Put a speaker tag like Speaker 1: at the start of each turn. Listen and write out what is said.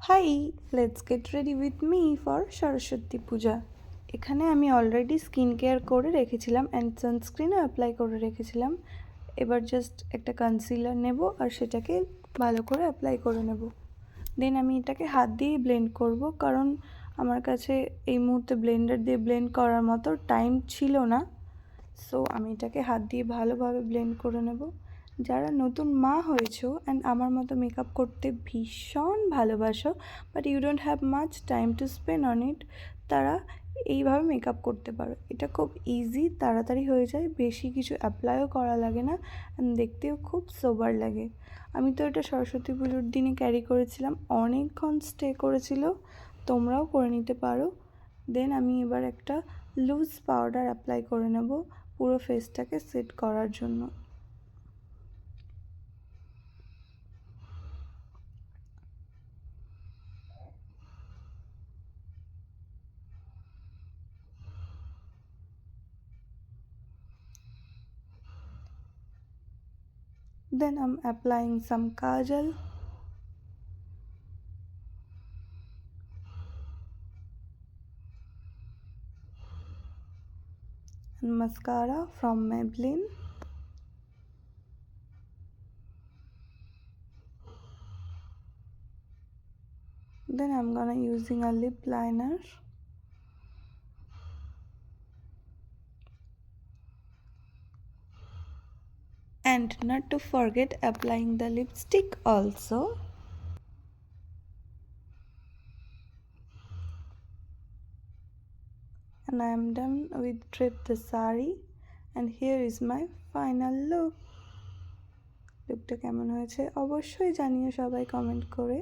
Speaker 1: High, let's get ready with me for Saraswati Puja. এখানে আমি already skin care করে রেখেছিলাম অ্যান্ড সানস্ক্রিনও অ্যাপ্লাই করে রেখেছিলাম। এবার জাস্ট একটা কনসিলার নেব আর সেটাকে ভালো করে অ্যাপ্লাই করে নেব। দেন আমি এটাকে হাত দিয়েই ব্লেন্ড করব, কারণ আমার কাছে এই মুহূর্তে ব্লেন্ডার দিয়ে ব্লেন্ড করার মতো টাইম ছিল না। সো আমি এটাকে হাত দিয়ে ভালোভাবে ব্লেন্ড করে নেব। যারা নতুন মা হয়েছো অ্যান্ড আমার মতো মেকআপ করতে ভীষণ ভালোবাসো, but you don't have much time to spend on it, তারা এইভাবে মেকআপ করতে পারো। এটা খুব ইজি, তাড়াতাড়ি হয়ে যায়, বেশি কিছু অ্যাপ্লাইও করা লাগে না অ্যান্ড দেখতেও খুব সোবার লাগে। আমি তো এটা সরস্বতী পুজোর দিনে ক্যারি করেছিলাম, অনেকক্ষণ স্টে করেছিল, তোমরাও করে নিতে পারো। দেন আমি এবার একটা লুজ পাউডার অ্যাপ্লাই করে নেব পুরো ফেসটাকে সেট করার জন্য। Then I'm applying some kajal. And mascara from Maybelline. Then I'm gonna using a lip liner. And not to forget applying the lipstick also. And I am done with drip the sari, and here is my final look. লুকটা কেমন হয়েছে অবশ্যই জানিও সবাই comment করে।